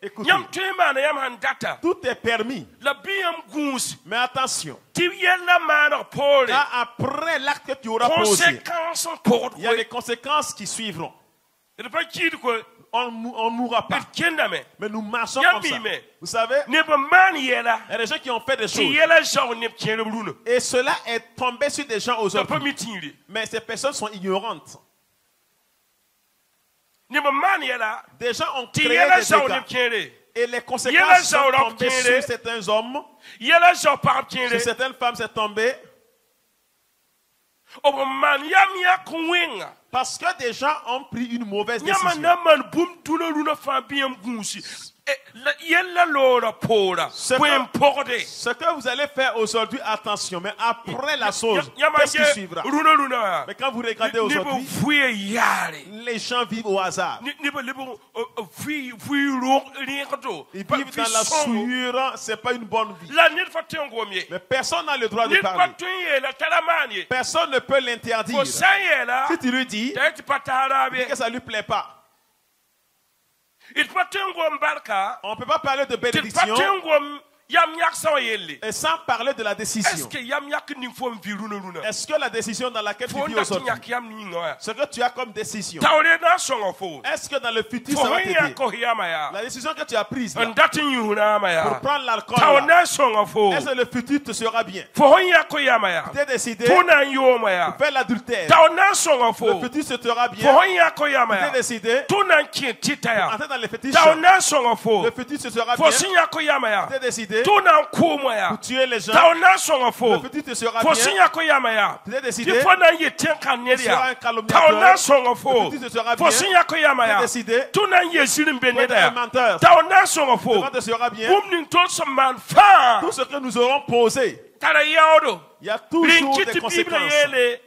Écoutez, tout est permis. Mais attention, car après l'acte que tu auras posé, il y a les conséquences qui suivront. On ne mourra pas. Mais nous marchons comme ça. Vous savez, il y a des gens qui ont fait des choses. Et cela est tombé sur des gens aujourd'hui. Mais ces personnes sont ignorantes. Des gens ont créé des dégâts. Et les conséquences sont tombées sur certains hommes. Sur certaines femmes, c'est tombé. Parce que des gens ont pris une mauvaise décision. Ce que vous allez faire aujourd'hui, attention, mais après la chose, qu'est-ce qui suivra? Mais quand vous regardez aujourd'hui, les gens vivent au hasard. Ils vivent dans la souillure, ce n'est pas une bonne vie. Mais personne n'a le droit de parler. Personne ne peut l'interdire. Si tu lui dis que ça ne lui plaît pas, on ne peut pas parler de bénédiction et sans parler de la décision. Est-ce que la décision dans laquelle tu vis aujourd'hui, ce que tu as comme décision, est-ce que dans le futur ça va t'aider? La décision que tu as prise là, pour prendre l'alcool, est-ce que le futur te sera bien? Tu as décidé pour faire l'adultère, le futur se sera bien. Tu as décidé pour entrer dans les fétiches, le futur se sera bien. Tu as décidé pour tuer les gens, le futur te sera bien. Tu as décidé pour être un calomniateur, le futur te sera bien. Tu as décidé pour être un menteur, le futur te sera bien. Tout ce que nous aurons posé, il y a toujours des conséquences.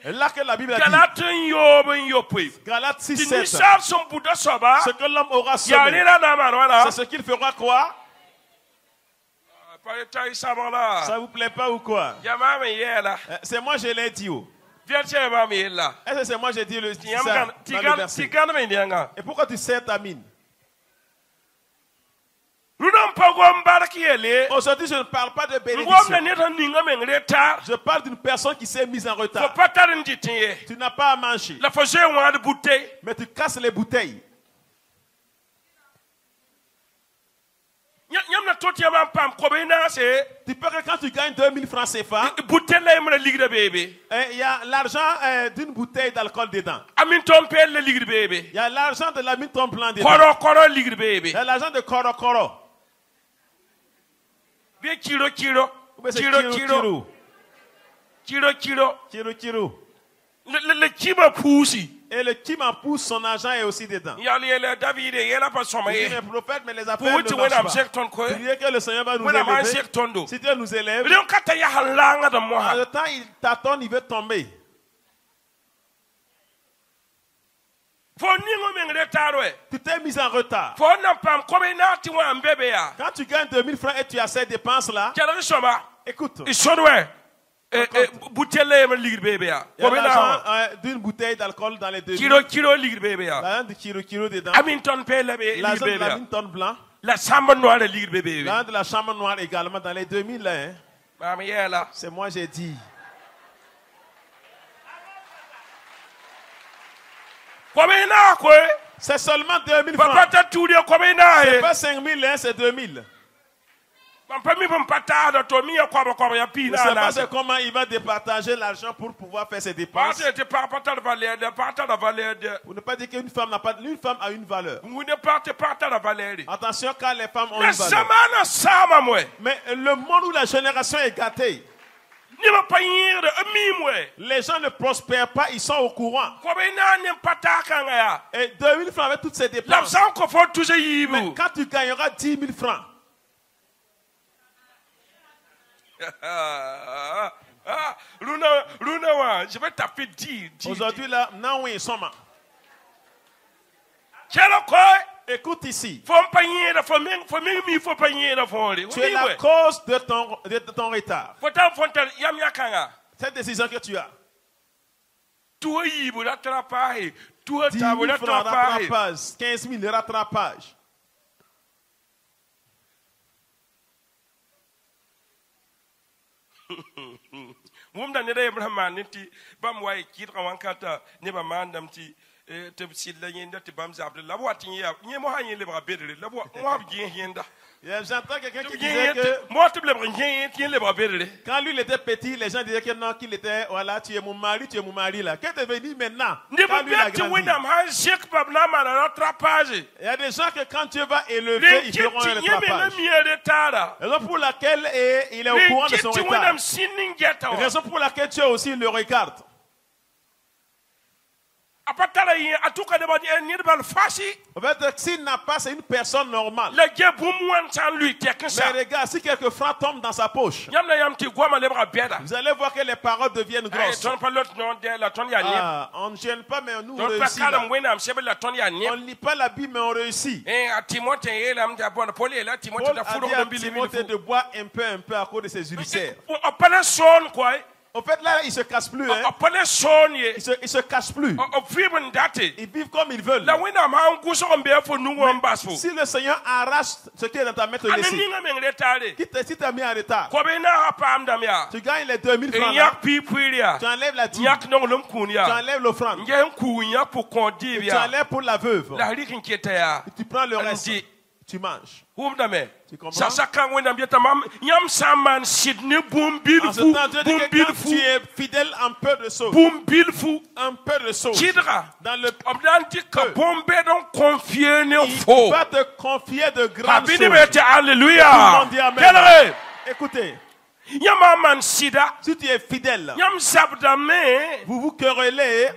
Et là que la Bible a dit, Galates 6:7, ce que l'homme aura semé, c'est ce qu'il fera quoi? Ça vous plaît pas ou quoi? C'est moi je l'ai dit. Est-ce que c'est moi j'ai dit ça dans le verset? Et pourquoi tu serres ta mine? Aujourd'hui, je ne parle pas de bénédiction. Je parle d'une personne qui s'est mise en retard. Tu n'as pas à manger, mais tu casses les bouteilles. Tu peux que quand tu gagnes 2000 francs CFA, il y a l'argent d'une bouteille d'alcool dedans. Il y a l'argent de la Milton Blanc dedans. Il y a l'argent de Koro Koro. Kiro. Et le qui m'en pousse, son argent est aussi dedans. Il dit les prophètes, mais les affaires ne marchent pas. Priez que le Seigneur va nous élever. Si Dieu nous élève, à le temps il tâtonne, il veut tomber. Tu t'es mis en retard. Quand tu gagnes 2000 francs et tu as ces dépenses là, écoute. Il y a l'argent d'une bouteille d'alcool dans les 2000. L'argent de kilo dedans. L'argent de la Milton Blanc. L'argent de la chambre noire également dans les 2000. C'est moi j'ai dit. C'est seulement 2000 francs. C'est pas 5000, c'est 2000. Je ne sais pas comment il va départager l'argent pour pouvoir faire ses dépenses. Vous ne pas dire qu'une femme n'a pas. Une femme a une valeur. Attention quand les femmes ont une valeur. Mais le monde où la génération est gâtée, les gens ne prospèrent pas, ils sont au courant. Et 2000 francs avec toutes ces dépenses. Mais quand tu gagneras 10 000 francs, je vais taper 10. Aujourd'hui là, non oui, sommes. Écoute ici. Tu es la cause de ton retard. Cette décision que tu as. 10 000 rattrapage, 15 000 rattrapage. Wumda ne da Abraham niti bam wa kidra wankata ne ba mandam ti te silla yenda te bam za Abdullah watin ya nye mo hanye le ba bedre la mo abgien yenda. J'entends quelqu'un qui disait que quand lui il était petit, les gens disaient que non, qu'il était, voilà, tu es mon mari là. Qu'est-ce que tu veux dire maintenant? Quand lui, il a grandi. Il y a des gens que quand Dieu va élever, ils feront un rattrapage. Raison pour laquelle il est au courant de son retard. Raison pour laquelle Dieu aussi le regarde. En fait, s'il n'a pas, c'est une personne normale. Mais regarde, si quelques francs tombent dans sa poche, vous allez voir que les paroles deviennent grosses. On ne gêne pas, mais nous on réussit. On ne lit pas la Bible, mais on réussit. Paul a dit à Timothée de boire un peu à cause de ses ulcères. En fait, là, ils ne se cassent plus. Hein? Ils se cassent plus. Ils vivent comme ils veulent. Si le Seigneur arrache ce qui est dans ta main, te laisse. Si tu as mis en retard, tu gagnes les 2000 francs. Là. Tu enlèves la dîme. Tu enlèves l'offrande. Tu enlèves pour la veuve. Tu prends le reste. Tu manges. Tu comprends? En ce temps, tu es fidèle en peu de choses. Un peu de choses. Dans le il va te confier de grandes choses. Alléluia. Écoutez. Si tu es fidèle, vous vous querellez.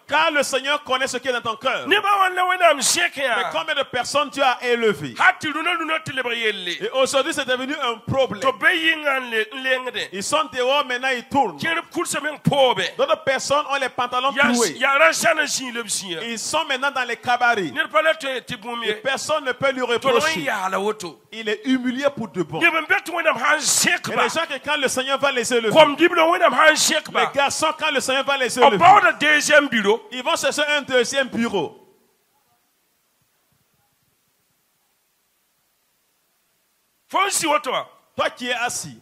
Car le Seigneur connaît ce qui est dans ton cœur. Mais combien de personnes tu as élevées? Et aujourd'hui, c'est devenu un problème. Ils sont dehors, maintenant ils tournent. D'autres personnes ont les pantalons troués. Ils sont maintenant dans les cabarets. Et personne ne peut lui reprocher. Il est humilié pour de bon. Et les gens que quand le Seigneur va les élever, les garçons quand le Seigneur va les élever, ils vont chercher un deuxième bureau. Toi qui es assis,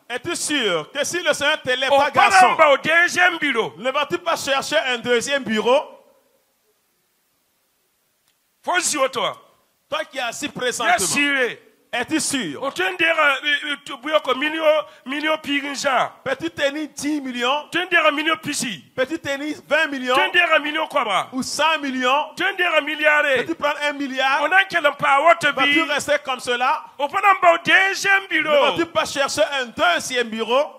es-tu sûr que si le Seigneur te lève pas garçon, ne vas-tu pas chercher un deuxième bureau? Toi qui es assis présentement, es-tu sûr? Peux-tu tenir 10 millions? Peux-tu tenir 20 millions? Ou 100 millions? Peux-tu prendre 1 milliard? Vas-tu rester comme cela? Ne vas-tu pas chercher un deuxième bureau?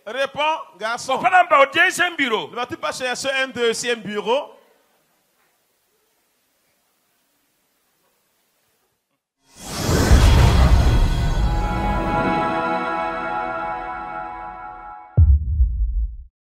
Réponds, garçon. Ne vas-tu pas chercher un deuxième bureau?